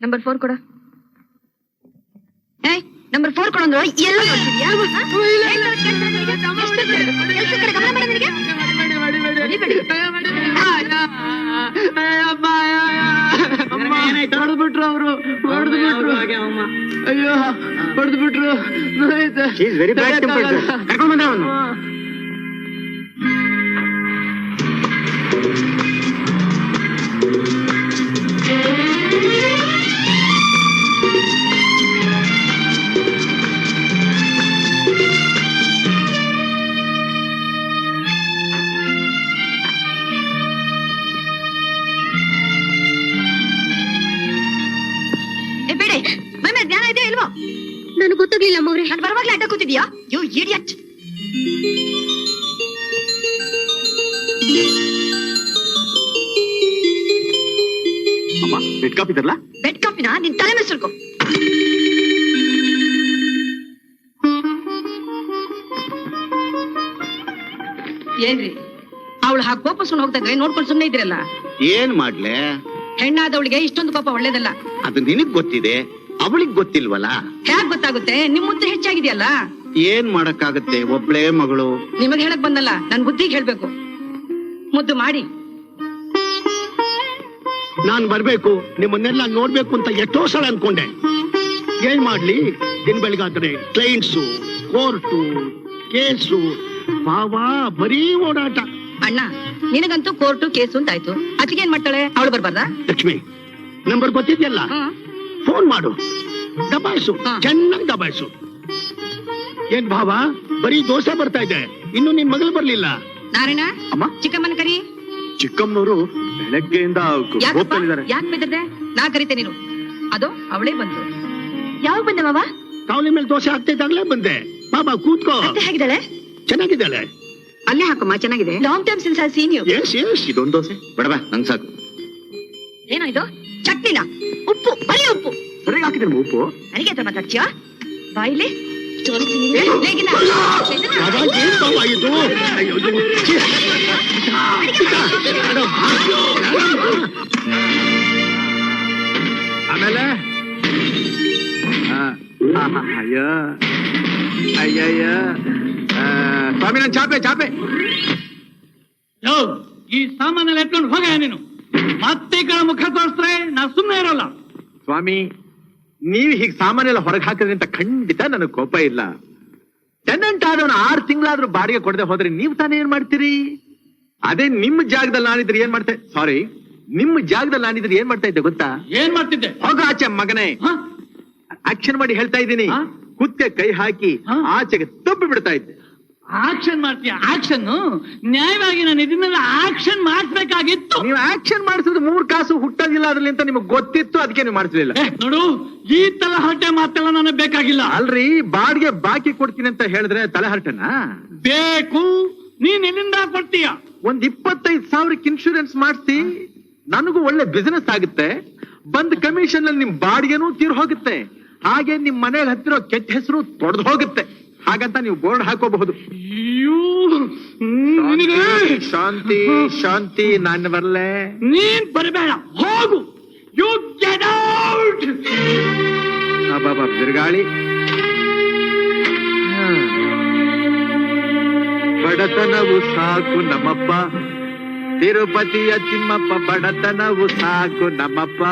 Number 4 ಕೊಡ. Number 4 ಕೊಡಂದ್ರು ಎಲ್ಲ ನೋಡ್ತಿದ್ಯಾ? ಹೊಡೆದ್ಬಿಟ್ರು ಅವರು, ಹೊಡೆದ್ಬಿಟ್ರು. ಅಯ್ಯೋ ಹೊಡೆದ್ಬಿಟ್ರು. Very bad tempered. ಕರ್ಕೊಂಡ್ ಬಂದ ಅವನು. ಜ್ಞಾನ ಇದೆ ಇಲ್ವೋ? ನನಗೆ ಗೊತ್ತಾಗ್ಲಿಲ್ಲ ಅಮ್ಮವ್ರೆ. ನಾನು ಬರುವಾಗ್ಲೇ ಅಡ್ಡ ಕೂತಿದ್ಯಾ? You idiot. ಅಮ್ಮ ಬೆಡ್ ಕಾಫಿ ತರಲ್ಲ? ಬೆಡ್ ಕಾಫಿನ ನಿನ್ ತಲೆ ಮೇಲೆ ಸುಳ್ಕೊ. ಏನ್ರಿ ಅವಳು ಹಾಗೆ ಕೋಪಿಸ್ಕೊಂಡು ಹೋಗ್ತಾ ಇದ್ರೆ ನೋಡ್ಕೊಂಡು ಸುಮ್ಮನೆ ಇದ್ರಲ್ಲ? ಏನ್ ಮಾಡ್ಲೆ? ಹೆಣ್ಣಾದವಳಿಗೆ ಇಷ್ಟೊಂದು ಕೋಪ ಒಳ್ಳೇದಲ್ಲ. ಅದು ನಿನಗ್ ಗೊತ್ತಿದೆ, ಅವಳಿಗೆ ಗೊತ್ತಿಲ್ವಲ್ಲ. ಹೇಗ್ ಗೊತ್ತಾಗುತ್ತೆ? ನಿಮ್ ಮುದ್ದೆ ಹೆಚ್ಚಾಗಿದೆಯಲ್ಲ. ಏನ್ ಮಾಡಕ್ಕಾಗತ್ತೆ, ಒಬ್ಳೇ ಮಗಳು. ನಿಮಗ್ ಹೇಳಕ್ ಬಂದಲ್ಲ, ನನ್ ಬುದ್ಧಿಗೆ ಹೇಳ್ಬೇಕು. ಮುದ್ದು ಮಾಡಿ. ನಾನ್ ಬರ್ಬೇಕು, ನಿಮ್ಮನ್ನೆಲ್ಲ ನೋಡ್ಬೇಕು ಅಂತ ಎಷ್ಟೋ ಸಲ ಅನ್ಕೊಂಡೆ. ಏನ್ ಮಾಡ್ಲಿ, ದಿನ ಬೆಳಗಾದ್ರೆ ಕ್ಲೈಂಟ್ಸು, ಕೋರ್ಟು, ಕೇಸು, ಬಾವಾ ಬರೀ ಓಡಾಟ. ಅಣ್ಣ ನಿನಗಂತೂ ಕೋರ್ಟು ಕೇಸು ಅಂತ ಆಯ್ತು. ಅದಕ್ಕೆ ಏನ್ ಮಾಡ್ತಾಳೆ? ಅವಳು ಬರ್ಬಾರ್ದಾ? ಲಕ್ಷ್ಮಿ ನಂಬರ್ ಗೊತ್ತಿದ್ಯಲ್ಲ, ಫೋನ್ ಮಾಡು, ದಬಾಯಿಸು, ಚೆನ್ನಾಗಿ ದಬಾಯಿಸು. ಏನ್ ಭಾವ ಬರೀ ದೋಸೆ ಬರ್ತಾ ಇದೆ, ಇನ್ನು ನಿನ್ ಮಗಳು ಬರ್ಲಿಲ್ಲ. ನಾರಾಯಣ ಅಮ್ಮ ಚಿಕ್ಕಮ್ಮನ ಕರಿ. ಚಿಕ್ಕಮ್ಮನವರು ಬೆಳಗ್ಗೆಯಿಂದ ಯಾಕೆ ಬೆದರ್ದೆ? ನಾ ಕರಿತೆ ನೀನು. ಅದು ಅವಳೇ ಬಂತು. ಯಾವಾಗ ಬಂದೆ ಮಾವ? ಕಾವಲಿ ಮೇಲೆ ದೋಸೆ ಹಾಕ್ತಿದ್ದಾಗ್ಲೇ ಬಂದೆ. ಬಾಬಾ ಕೂತ್ಕೋ. ಹೇಗಿದ್ದಾಳೆ? ಚೆನ್ನಾಗಿದ್ದಾಳೆ. ಅಲ್ಲೇ ಹಾಕಮ್ಮ, ಚೆನ್ನಾಗಿದೆ. Long time since I seen you. Yes yes. ಇದೊಂದು ದೋಸೆ ಬೇಡವಾ? ನಂಗ್ ಸಾಕು. ಏನೋ ಇದು? ಚಟ್ನಿನ? ಉಪ್ಪು, ಬರೀ ಉಪ್ಪು. ಸರಿಯಾಗಿ ಹಾಕಿದ್ರೆ ಉಪ್ಪು. ನನಗೆ ಹತ್ರ ಮಾತಾಡ್ತೀಯಾ? ಬಾಯಿಲಿ ಆಮೇಲೆ ಅಯ್ಯ ಅಯ್ಯಯ್ಯ ಸ್ವಾಮಿ, ನನ್ ಚಾಪೆ ಚಾಪೆ. ಈ ಸಾಮಾನಲ್ಲಿ ಎತ್ಕೊಂಡು ಹೋಗ ನೀನು. ಮತ್ತೆ ಈ ಕಡೆ ಮುಖ ತೋರಿಸ್ರೆ ನಾ ಸುಮ್ಮನೆ ಇರೋಲ್ಲ. ಸ್ವಾಮಿ, ನೀವ್ ಹೀಗ್ ಸಾಮಾನೆಲ್ಲ ಹೊರಗೆ ಹಾಕಿದ್ರಿ ಅಂತ ಖಂಡಿತ ನನಗ್ ಕೋಪ ಇಲ್ಲ. ಟೆನೆಂಟ್ ಆದವನು 6 ತಿಂಗಳಾದ್ರೂ ಬಾಡಿಗೆ ಕೊಡದೆ ಹೋದ್ರೆ ನೀವ್ ತಾನೇ ಏನ್ ಮಾಡ್ತೀರಿ? ಅದೇ ನಿಮ್ ಜಾಗದಲ್ಲಿ ನಾನಿದ್ರೆ ಏನ್ ಮಾಡ್ತಾ, ಸಾರಿ, ನಿಮ್ ಜಾಗದಲ್ಲಿ ನಾನಿದ್ರೆ ಏನ್ ಮಾಡ್ತಾ ಇದ್ದೆ ಗೊತ್ತಾ? ಏನ್ ಮಾಡ್ತಿದ್ದೆ? ಹೋಗ ಆಚೆ ಮಗನೇ. ಆಕ್ಷನ್ ಮಾಡಿ ಹೇಳ್ತಾ ಇದ್ದೀನಿ. ಕುತ್ತೆ ಕೈ ಹಾಕಿ ಆಚೆಗೆ ತಪ್ಪಿ ಬಿಡ್ತಾ ಇದ್ದೆ. ಆಕ್ಷನ್ ಮಾಡ್ತೀಯ? ಆಕ್ಷನ್ ನ್ಯಾಯವಾಗಿ ನಾನು ಇದನ್ನೆಲ್ಲ ಆಕ್ಷನ್ ಮಾಡಿಸ್ಬೇಕಾಗಿತ್ತು. ನೀವು ಆಕ್ಷನ್ ಮಾಡಿಸಿದ್ರೆ 3 ಕಾಸು ಹುಟ್ಟೋದಿಲ್ಲ ಅದ್ರಲ್ಲಿ ಅಂತ ನಿಮ್ಗೆ ಗೊತ್ತಿತ್ತು, ಅದಕ್ಕೆ ನೀವು ಮಾಡಿಸ್ಲಿಲ್ಲ. ನೋಡು, ಈ ತಲೆ ಹರಟೆ ಮಾತೆಲ್ಲ ನನಗೆ ಬೇಕಾಗಿಲ್ಲ. ಅಲ್ರಿ, ಬಾಡಿಗೆ ಬಾಕಿ ಕೊಡ್ತೀನಿ ಅಂತ ಹೇಳಿದ್ರೆ ತಲೆ ಹರಟೆನಾ? ಬೇಕು. ನೀನ್ ಎಲ್ಲಿಂದ ಕೊಡ್ತೀಯ? ಒಂದ್ 25,000 ಇನ್ಶೂರೆನ್ಸ್ ಮಾಡಿಸಿ, ನನಗೂ ಒಳ್ಳೆ ಬಿಸಿನೆಸ್ ಆಗುತ್ತೆ. ಬಂದ್ ಕಮಿಷನ್ ಅಲ್ಲಿ ನಿಮ್ ಬಾಡಿಗೆನೂ ತೀರ್ ಹೋಗುತ್ತೆ. ಹಾಗೆ ನಿಮ್ ಮನೆಗೆ ಹತ್ತಿರೋ ಕೆಟ್ಟ ಹೆಸರು ತೊಡೆದು ಹೋಗುತ್ತೆ. ಹಾಗಂತ ನೀವು ಬೋರ್ಡ್ ಹಾಕೋಬಹುದು. ಶಾಂತಿ ಶಾಂತಿ, ನಾನು ಬರ್ಲೆ? ನೀನ್ ಬರಬೇಡ, ಹೋಗು. You get out. ಬಾಬಾ ಬಿರುಗಾಳಿ. ಬಡತನವು ಸಾಕು ನಮ್ಮಪ್ಪ, ತಿರುಪತಿಯ ತಿಮ್ಮಪ್ಪ. ಬಡತನವು ಸಾಕು ನಮ್ಮಪ್ಪ.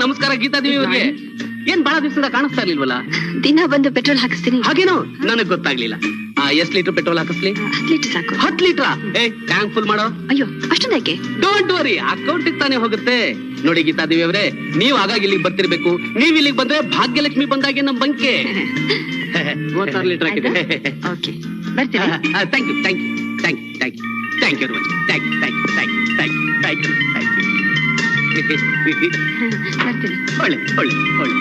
ನಮಸ್ಕಾರ ಗೀತಾದೇವಿ ಅವ್ರಿಗೆ. ಏನ್ ಬಹಳ ದಿವಸದಿಂದ ಕಾಣಿಸ್ತಾ ಇರ್ಲಿಲ್ವಲ್ಲ? ದಿನ ಬಂದು ಪೆಟ್ರೋಲ್ ಹಾಕಿಸ್ತೀನಿ. ಹಾಗೇನೋ ನನಗ್ ಗೊತ್ತಾಗ್ಲಿಲ್ಲ. ಎಷ್ಟ್ ಲೀಟರ್ ಪೆಟ್ರೋಲ್ ಹಾಕಿಸ್ಲಿ? 10 ಲೀಟರ್ ಸಾಕು. 10 ಲೀಟರ್? ಟ್ಯಾಂಕ್ ಫುಲ್ ಮಾಡೋ. ಅಯ್ಯೋ ಅಷ್ಟೊಂದಕ್ಕೆ? ಡೋಂಟ್ ವರಿ, ಅಕೌಂಟ್ ತಾನೇ ಹೋಗುತ್ತೆ. ನೋಡಿ ಗೀತಾದೇವಿ ಅವರೇ, ನೀವ್ ಆಗಾಗ ಇಲ್ಲಿಗೆ ಬರ್ತಿರ್ಬೇಕು. ನೀವ್ ಇಲ್ಲಿಗೆ ಬಂದ್ರೆ ಭಾಗ್ಯಲಕ್ಷ್ಮಿ ಬಂದಾಗೆ ನಮ್ ಬಂಕೆ 36 ಲೀಟರ್ ಹಾಕಿದೆ. ಓಕೆ, ಬರ್ತೀನಿ. Thank you thank you thank you thank you thank you very much. Thank you thank you thank you thank you thank you thank you. ಬರ್ತೀನಿ. ಒಳ್ಳೆ ಒಳ್ಳೆ ಒಳ್ಳೆ.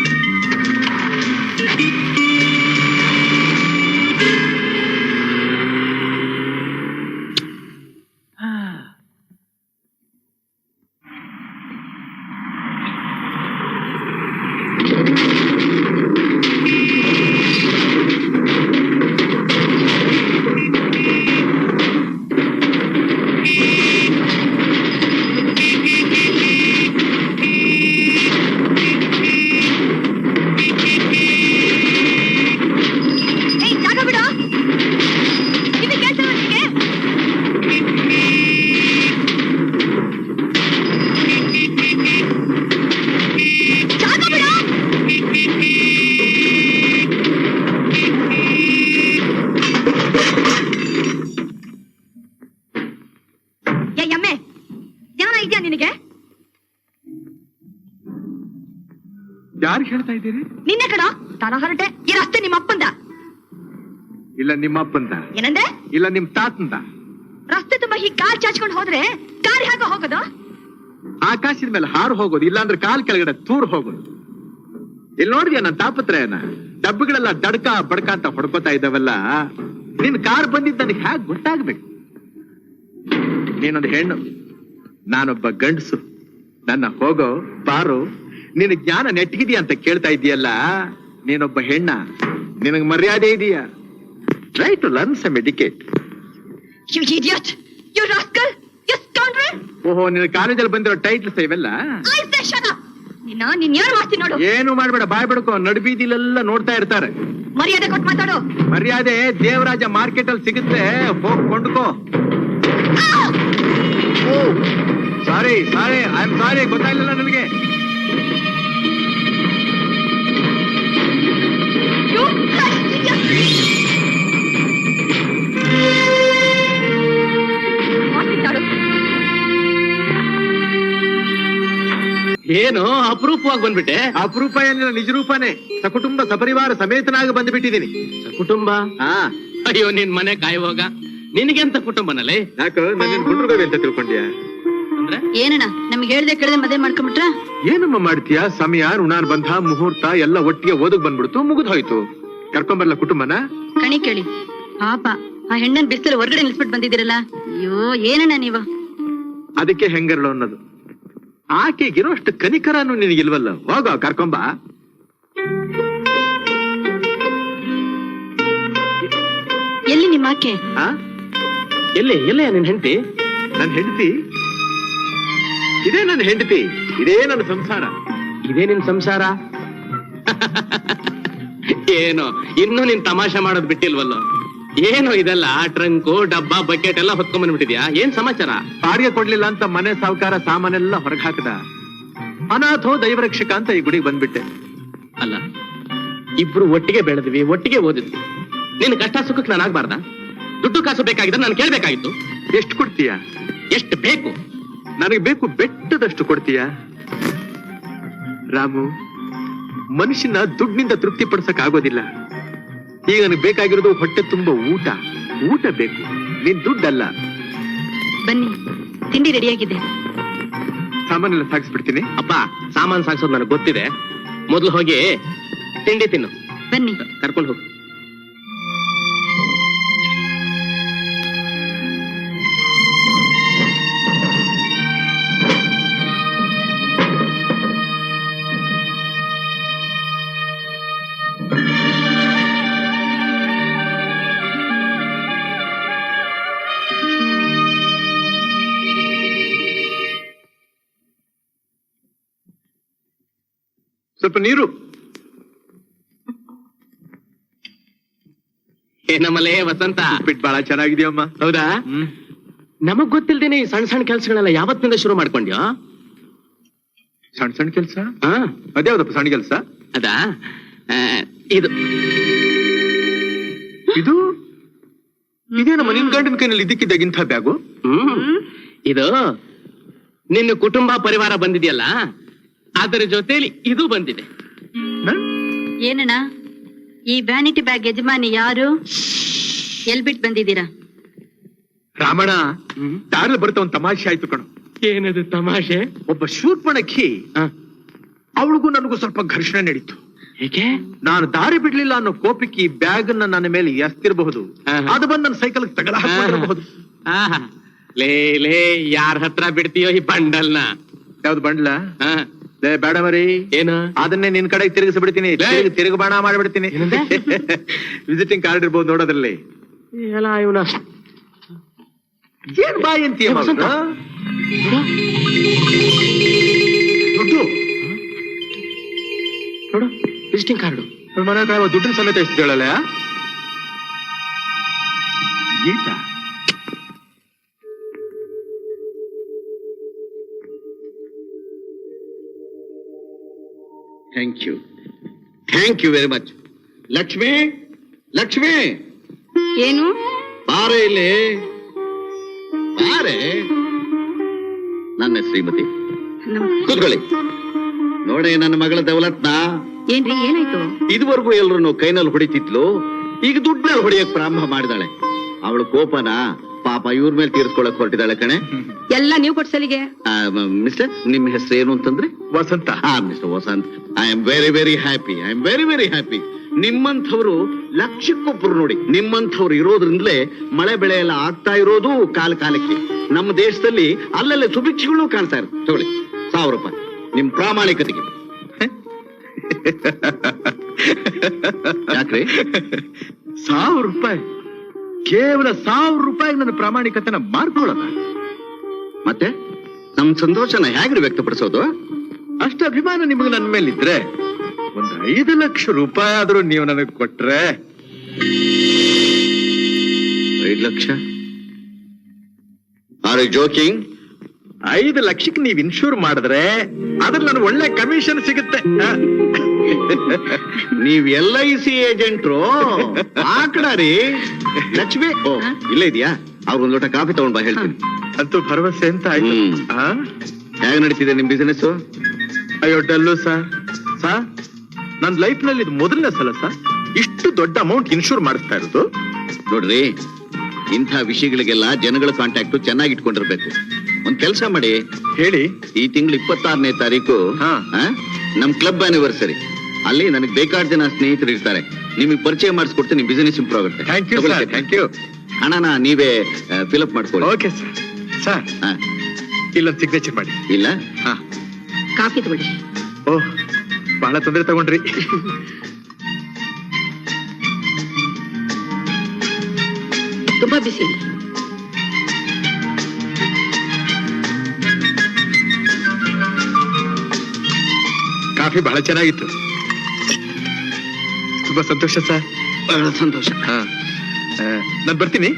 ಯಾರು ಹೇಳ್ತಾ ಇದ್ದೀರಿ? ನಿನ್ನೆ ಕಣ ತಲ ಹೊರಟೆ. ಈ ರಸ್ತೆ ನಿಮ್ಮ ಅಪ್ಪಂದ? ಇಲ್ಲ ನಿಮ್ಮ ಅಪ್ಪಂದ. ಏನಂದೆ? ಇಲ್ಲ ನಿಮ್ ತಾತಂದ. ರಸ್ತೆ ತುಂಬಾ ಹೀಗೆ ಕಾಲ್ ಚಾಚ್ಕೊಂಡು ಹೋದ್ರೆ ಕಾರ್ ಹೇಗ ಹೋಗೋದು? ಆಕಾಶದ ಮೇಲೆ ಹಾರು ಹೋಗೋದು, ಇಲ್ಲಾಂದ್ರೆ ಕಾಲ್ ಕೆಳಗಡೆ ತೂರ್ ಹೋಗೋದು. ಇಲ್ಲಿ ನೋಡಿದ್ಯಾ ನನ್ನ ತಾಪತ್ರಯನ? ಡಬ್ಬುಗಳೆಲ್ಲ ದಡ್ಕ ಬಡ್ಕ ಅಂತ ಹೊಡ್ಕೋತಾ ಇದ್ದಾವಲ್ಲ. ನಿನ್ ಕಾರ್ ಬಂದಿದ್ದ ನನಗೆ ಹ್ಯಾಕ್ ಗೊತ್ತಾಗ್ಬೇಕು? ನೀನೊಂದು ಹೆಣ್ಣು, ನಾನೊಬ್ಬ ಗಂಡಸು. ನನ್ನ ಹೋಗೋ ಬಾರೋ, ನಿನ್ ಜ್ಞಾನ ನೆಟ್ಟಿಗಿದೆಯಾ ಅಂತ ಕೇಳ್ತಾ ಇದೀಯಲ್ಲ. ನೀನೊಬ್ಬ ಹೆಣ್ಣ, ನಿನಗ್ ಮರ್ಯಾದೆ ಇದೆಯಾ? Try to learn some etiquette. You idiot! You rascal! You scoundrel! ಓಹೋ, ನಿನ್ನ ಕಾಲೇಜಲ್ಲಿ ಬಂದಿರೋ ಟೈಟ್ಲ್ಸ್ ಇವೆಲ್ಲ? I say shut up! ನೀನ್ ಯಾರು ಮಾಡ್ತೀನಿ ನೋಡು. ಏನು ಮಾಡ್ಬೇಡ, ಬಾಯ್ ಬಿಡ್ಕೋ. ನಡುಬೀದಿಲೆಲ್ಲ ನೋಡ್ತಾ ಇರ್ತಾರೆ. ಮರ್ಯಾದೆ ಕೊಟ್ಟು ಮಾತಾಡು. ಮರ್ಯಾದೆ ದೇವರಾಜ ಮಾರ್ಕೆಟ್ ಅಲ್ಲಿ ಸಿಗುತ್ತೆ, ಹೋಗ್ ಕೊಂಡ್ಕೋ. ಸಾರಿ ಸಾರಿ, ಐ ಆಮ್ ಸಾರಿ, ಗೊತ್ತಾಗ್ಲಿಲ್ಲ ನನಗೆ. You bloody idiot! ಮಾತಾಡು. ಏನು ಅಪರೂಪವಾಗಿ ಬಂದ್ಬಿಟ್ಟೆ? ಅಪರೂಪ ಏನಿಲ್ಲ, ನಿಜ ರೂಪನೇ. ಸಕುಟುಂಬ ಸಪರಿವಾರ ಸಮೇತನಾಗಿ ಬಂದ್ಬಿಟ್ಟಿದ್ದೀನಿ. ಕುಟುಂಬ? ಹಾ. ಅಯ್ಯೋ, ನಿನ್ ಮನೆ ಕಾಯುವಾಗ ನಿನಗೆಂತ ಕುಟುಂಬನಲ್ಲೇ? ಯಾಕೆ ನನ್ನ ಗುಂಡ್ರುಗವಿ ಅಂತ ತಿಳ್ಕೊಂಡ್ಯಾ? ಅಂದ್ರೆ ಏನಣ್ಣ ನಮ್ಗೆ ಹೇಳ್ದೆ ಕೇಳದೆ ಮದುವೆ ಮಾಡ್ಕೊಂಡ್ಬಿಟ್ರ? ಏನಮ್ಮ ಮಾಡ್ತೀಯಾ? ಸಮಯ, ಋಣಾನುಬಂಧ, ಮುಹೂರ್ತ ಎಲ್ಲ ಒಟ್ಟಿಗೆ ಓದಕ್ ಬಂದ್ಬಿಡ್ತು, ಮುಗಿದ್ ಹೋಯ್ತು. ಕರ್ಕೊಂಬರ್ಲ ಕುಟುಂಬನ? ಕಣಿ ಕೇಳಿ ಪಾಪ, ಆ ಹೆಣ್ಣನ್ ಬಿಸಿಲು ಹೊರಗಡೆ ನಿಲ್ಸ್ಬಿಟ್ಟು ಬಂದಿದ್ದೀರಲ್ಲ. ಅಯ್ಯೋ ಏನಣ್ಣ ನೀವು? ಅದಕ್ಕೆ ಹೆಂಗರ್ಳು ಅನ್ನೋದು. ಆಕೆಗಿರೋಷ್ಟು ಕನಿಕರನು ನಿನಗಿಲ್ವಲ್ಲ. ಹೋಗ ಕರ್ಕೊಂಬ. ಎಲ್ಲಿ ನಿಮ್ಮ ಆಕೆ? ಎಲ್ಲಿ ಎಲ್ಲೇ ನಿನ್ ಹೆಂಡತಿ? ನನ್ನ ಹೆಂಡತಿ ಇದೇ, ನನ್ನ ಹೆಂಡತಿ ಇದೇ, ನನ್ನ ಸಂಸಾರ ಇದೇ ನಿನ್ ಸಂಸಾರ. ಏನೋ ಇನ್ನು ನೀನ್ ತಮಾಷೆ ಮಾಡೋದ್ ಬಿಟ್ಟಿಲ್ವಲ್ಲೋ? ಏನು ಇದೆಲ್ಲ ಟ್ರಂಕು ಡಬ್ಬ ಬಕೆಟ್ ಎಲ್ಲ ಹೊತ್ಕೊಂಡ್ ಬಂದ್ಬಿಟ್ಟಿದ್ಯಾ? ಏನ್ ಸಮಾಚಾರ? ಬಾಡಿಗೆ ಕೊಡ್ಲಿಲ್ಲ ಅಂತ ಮನೆ ಸಾವುಕಾರ ಸಾಮಾನೆಲ್ಲ ಹೊರಗೆ ಹಾಕದ. ಅನಾಥೋ ದೈವರಕ್ಷಕ ಅಂತ ಈ ಗುಡಿಗೆ ಬಂದ್ಬಿಟ್ಟೆ. ಅಲ್ಲ, ಇಬ್ರು ಒಟ್ಟಿಗೆ ಬೆಳೆದ್ವಿ, ಒಟ್ಟಿಗೆ ಓದಿದ್ವಿ. ನಿನ್ ಕಷ್ಟ ಸುಖಕ್ಕೆ ನಾನು ಆಗ್ಬಾರ್ದ? ದುಡ್ಡು ಕಾಸು ಬೇಕಾಗಿದ್ರೆ ನಾನು ಕೇಳ್ಬೇಕಾಗಿತ್ತು. ಎಷ್ಟು ಕೊಡ್ತೀಯ? ಎಷ್ಟು ಬೇಕು? ನನಗೆ ಬೇಕು ಬೆಟ್ಟದಷ್ಟು ಕೊಡ್ತೀಯ? ರಾಮು, ಮನುಷ್ಯನ ದುಡ್ಡಿನಿಂದ ತೃಪ್ತಿ ಪಡಿಸಕ್ ಆಗೋದಿಲ್ಲ. ಈಗ ನನಗೆ ಬೇಕಾಗಿರೋದು ಹೊಟ್ಟೆ ತುಂಬ ಊಟ. ಊಟ ಬೇಕು, ನೀನ್ ದುಡ್ಡಲ್ಲ. ಬನ್ನಿ, ತಿಂಡಿ ರೆಡಿಯಾಗಿದೆ. ಸಾಮಾನೆಲ್ಲ ಸಾಗಿಸ್ಬಿಡ್ತೀನಿ. ಅಪ್ಪ, ಸಾಮಾನು ಸಾಗಿಸೋದು ನನಗೆ ಗೊತ್ತಿದೆ. ಮೊದಲು ಹೋಗಿ ತಿಂಡಿ ತಿನ್ನು. ಬನ್ನಿ. ಕರ್ಕೊಂಡು ಹೋಗು. ಸ್ವಲ್ಪ ನೀರು. ಏನಮ್ಮಲೇ ವಸಂತ, ಉಪ್ಪಿಟ್ಟು ಬಹಳ ಚೆನ್ನಾಗಿದೆಯಮ್ಮ. ಹೌದಾ? ನಮಗ್ ಗೊತ್ತಿಲ್ದೇನೆ ಈ ಸಣ್ಣ ಸಣ್ಣ ಕೆಲ್ಸಗಳೆಲ್ಲ ಯಾವತ್ತಿಂದ ಶುರು ಮಾಡ್ಕೊಂಡ್ಯೋ? ಸಣ್ಣ ಸಣ್ಣ ಕೆಲ್ಸ? ಹಾ, ಅದ್ಯಾವ್ದಪ್ಪ ಸಣ್ಣ ಕೆಲ್ಸ? ಅದಾ, ಇದು ಇದು ಇದೇನಮ್ಮ ನಿನ್ ಗಂಡನ ಕೈನಲ್ಲಿ ಇದ್ದಕ್ಕಿದ್ದಾಗ ಇಂಥ ಬ್ಯಾಗು? ಇದು ನಿನ್ನ ಕುಟುಂಬ ಪರಿವಾರ ಬಂದಿದೆಯಲ್ಲ, ಅದರ ಜೊತೆಲಿ ಇದು ಬಂದಿದೆ. ಏನಣ್ಣ, ಈ ವ್ಯಾನಿಟಿ ಬ್ಯಾಗ್ ಯಜಮಾನಿ ಯಾರು? ಎಲ್ ಬಿಟ್ಟು ಬಂದಿದ್ದೀರಾ? ರಾಮಣ್ಣ, ದಾರಿಲಿ ಬರ್ತಾ ಒಂದ್ ತಮಾಷೆ ಆಯ್ತು ಕಣು. ಏನದು ತಮಾಷೆ? ಒಬ್ಬ ಶೂರ್ಪಣಖಿ, ಅವಳಿಗೂ ನನಗೂ ಸ್ವಲ್ಪ ಘರ್ಷಣೆ ನಡೀತು. ಏಕೆ? ನಾನು ದಾರಿ ಬಿಡ್ಲಿಲ್ಲ ಅನ್ನೋ ಕೋಪಕ್ಕೆ ಈ ಬ್ಯಾಗ್ ಅನ್ನ ನನ್ನ ಮೇಲೆ ಎಸ್ತಿರಬಹುದು. ಅದು ಬಂದು ನನ್ನ ಸೈಕಲ್ ತಗಲ ಹಾಕೊಂಡಿರಬಹುದು. ಲೇ ಲೇ, ಯಾರ ಹತ್ರ ಬಿಡ್ತೀಯೋ ಈ ಬಂಡಲ್ನ? ಯಾವ್ದು ಬಂಡ್ಲ? ಬೇಡ ಮರಿ, ಏನು? ಅದನ್ನೇ ನಿನ್ ಕಡೆಗೆ ತಿರುಗಿಸಿ ಬಿಡ್ತೀನಿ. ತಿರುಗು ಬಾಣ ಮಾಡ್ಬಿಡ್ತೀನಿ. ವಿಸಿಟಿಂಗ್ ಕಾರ್ಡ್ ಇರ್ಬೋದು ನೋಡೋದ್ರಲ್ಲಿ. ಎಲ್ಲ ಇವನ ಏನ್ ಬಾಯಿ ಅಂತೀಯ? ನೋಡು, ವಿಸಿಟಿಂಗ್ ಕಾರ್ಡು. ಮನೆ ದುಡ್ಡಿನ ಸಮೇತ ಎಷ್ಟು ಹೇಳಲ್ಲ? Geeta, thank you very much. Lakshmi, Lakshmi, ಏನು? ಬಾರೆ ಇಲ್ಲಿ, ಬಾರೆ. ನನ್ನ ಶ್ರೀಮತಿ, ಕೂತ್ಕೊಳ್ಳಿ. ನೋಡೆ ನನ್ನ ಮಗಳ ದೌಲತ್ನ. ಏನ್ರಿ ಏನಾಯ್ತು? ಇದುವರೆಗೂ ಎಲ್ರು ಕೈನಲ್ಲಿ ಹೊಡಿತಿದ್ಲು, ಈಗ ದುಡ್ಡಲ್ಲಿ ಹೊಡಿಯಕ್ ಪ್ರಾರಂಭ ಮಾಡಿದಾಳೆ. ಅವಳು ಕೋಪನ ಪಾಪ ಇವ್ರ ಮೇಲೆ ತೀರ್ಸ್ಕೊಳಕ್ ಹೊರಟಿದ್ದಾಳೆ ಕಣೆ. ಎಲ್ಲ ನೀವು ಕೊಡ್ಸಲಿಗೆ. ಮಿಸ್ಟರ್, ನಿಮ್ಮ ಹೆಸರು ಏನು ಅಂತಂದ್ರೆ? Vasanta. Mister Vasanth, I am very very happy. I am very very happy. ನಿಮ್ಮಂಥವ್ರು ಲಕ್ಷಕ್ಕೊಬ್ಬರು ನೋಡಿ. ನಿಮ್ಮಂಥವ್ರು ಇರೋದ್ರಿಂದಲೇ ಮಳೆ ಬೆಳೆ ಎಲ್ಲ ಆಗ್ತಾ ಇರೋದು ಕಾಲಕ್ಕೆ. ನಮ್ಮ ದೇಶದಲ್ಲಿ ಅಲ್ಲಲ್ಲೇ ಸುಭಿಕ್ಷೆಗಳು ಕಾಣ್ತಾ ಇರುತ್ತೆ. ತಗೊಳ್ಳಿ 1000 ರೂಪಾಯಿ ನಿಮ್ ಪ್ರಾಮಾಣಿಕತೆಗೆ. ಯಾಕ್ರಿ 1000 ರೂಪಾಯಿ? ಕೇವಲ 1000 ರೂಪಾಯಿ ನನ್ನ ಪ್ರಾಮಾಣಿಕತೆನ ಮಾರ್ಕೊಳ್ಳೋದ? ಮತ್ತೆ ನಮ್ ಸಂತೋಷನ ಹೇಗ್ರಿ ವ್ಯಕ್ತಪಡಿಸೋದು? ಅಷ್ಟು ಅಭಿಮಾನ ನಿಮಗೆ ನನ್ನ ಮೇಲಿದ್ರೆ 5 ಲಕ್ಷ ರೂಪಾಯಿ ಆದ್ರೂ ನೀವು ನನಗೆ ಕೊಟ್ರೆ. 5 ಲಕ್ಷ? Are you joking? 5 ಲಕ್ಷಕ್ಕೆ ನೀವು ಇನ್ಶೂರ್ ಮಾಡಿದ್ರೆ ಅದ್ರಲ್ಲಿ ನನಗೆ ಒಳ್ಳೆ ಕಮಿಷನ್ ಸಿಗುತ್ತೆ. ನೀವ್ LIC ಏಜೆಂಟ್ರು ಆಕಡಾರಿ. ಲಕ್ಷ್ಮಿ, ಇಲ್ಲೇ ಇದೆಯಾ? ಅವ್ರೊಂದ್ ಲೋಟ ಕಾಫಿ ತಗೊಂಡ್ ಬಾ, ಹೇಳ್ತೀನಿ. ಅಂತೂ ಭರವಸೆ ಅಂತ ಆಯ್ತು. ಹೇಗ್ ನಡೀತಿದೆ ನಿಮ್ ಬಿಸಿನೆಸ್? ಅಯ್ಯೋ ಡಲ್ಲು ಸರ್. ನನ್ನ ಲೈಫ್ ನಲ್ಲಿ ಇದು ಮೊದಲನೇ ಸಲ ಸರ್ ಇಷ್ಟು ದೊಡ್ಡ ಅಮೌಂಟ್ ಇನ್ಶೂರ್ ಮಾಡಿಸ್ತಾ ಇರೋದು. ನೋಡ್ರಿ, ಇಂಥ ವಿಷಯಗಳಿಗೆಲ್ಲ ಜನಗಳ ಕಾಂಟ್ಯಾಕ್ಟ್ ಚೆನ್ನಾಗಿ ಇಟ್ಕೊಂಡಿರ್ಬೇಕು. ಒಂದ್ ಕೆಲಸ ಮಾಡಿ, ಹೇಳಿ. ಈ ತಿಂಗಳು 26ನೇ ತಾರೀಕು ನಮ್ ಕ್ಲಬ್ ಆನಿವರ್ಸರಿ. ಅಲ್ಲಿ ನನಗೆ ಬೇಕಾದ ಜನ ಸ್ನೇಹಿತರು ಇರ್ತಾರೆ. ನಿಮಗೆ ಪರಿಚಯ ಮಾಡಿಸ್ಕೊಡ್ತೀನಿ, ನಿಮ್ ಬಿಸಿನೆಸ್ ಇಂಪ್ರೂವ್ ಆಗುತ್ತೆ. Thank you. ಹಣನ ನೀವೇ ಫಿಲಪ್ ಮಾಡ್ಕೊಳ್ಳಿ. Okay sir. ಇಲ್ಲೊಂದು ಸಿಗ್ನೇಚರ್ ಮಾಡಿ. ಇಲ್ಲ, ಕಾಫಿ ತಗೊಳ್ಳಿ. ಓಹ್, ಬಹಳ ತೊಂದರೆ ತಗೊಂಡ್ರಿ. ತುಂಬಾ ಬಿಸಿ. ಕಾಫಿ ಬಹಳ ಚೆನ್ನಾಗಿತ್ತು. ತುಂಬಾ ಸಂತೋಷ ಸರ್. ಬಹಳ ಸಂತೋಷ. ನಾನು ಬರ್ತೀನಿ.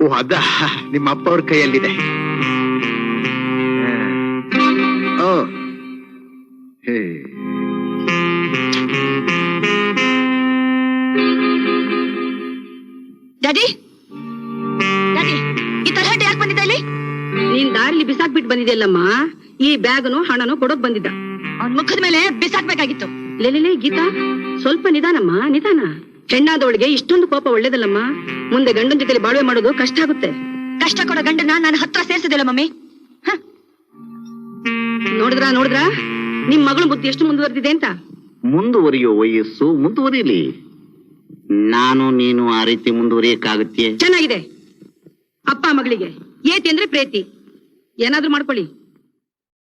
ಓ, ಅದ ನಿಮ್ಮ ಅಪ್ಪ ಅವ್ರ ಕೈಯಲ್ಲಿದೆ. ಡ್ಯಾಡಿ, ಈ ತರಹಟೆ ಯಾಕೆ ಬಂದಿದ್ದ ಇಲ್ಲಿ? ನೀನ್ ದಾರಿಲಿ ಬಿಸಾಕ್ಬಿಟ್ಟು ಬಂದಿದೆಯಲ್ಲಮ್ಮ. ಈ ಬ್ಯಾಗನು ಹಣನು ಕೊಡೋಕ್ ಬಂದಿದ್ದ. ಅವ್ನ ಮುಖದ ಮೇಲೆ ಬಿಸಾಕ್ಬೇಕಾಗಿತ್ತು. ಲೇಲೇ ಗೀತಾ, ಸ್ವಲ್ಪ ನಿಧಾನಮ್ಮ, ನಿಧಾನ. ಹೆಣ್ಣಾದವಳಿಗೆ ಇಷ್ಟೊಂದು ಕೋಪ ಒಳ್ಳೇದಲ್ಲಮ್ಮ. ಮುಂದೆ ಗಂಡನ ಜೊತೆ ಬಾಳ್ವೆ ಮಾಡೋದು ಕಷ್ಟ ಆಗುತ್ತೆ. ಕಷ್ಟ ಕೊಡೋ ಗಂಡನ ನಾನು ಹತ್ರ ಸೇರ್ಸಿದಿಲ್ಲ ಮಮ್ಮಿ. ನೋಡಿದ್ರ ನಿಮ್ ಮಗಳು ಬುದ್ಧಿ ಎಷ್ಟು ಮುಂದುವರೆದಿದೆ ಅಂತ. ಮುಂದುವರಿಯೋ ವಯಸ್ಸು ಮುಂದುವರಿಯಲಿ. ನಾನು ನೀನು ಆ ರೀತಿ ಮುಂದುವರಿಯಕ್ಕಾಗತ್ತೆ? ಚೆನ್ನಾಗಿದೆ. ಅಪ್ಪ ಮಗಳಿಗೆ ಏತಿ ಅಂದ್ರೆ ಪ್ರೀತಿ. ಏನಾದ್ರೂ ಮಾಡ್ಕೊಳ್ಳಿ.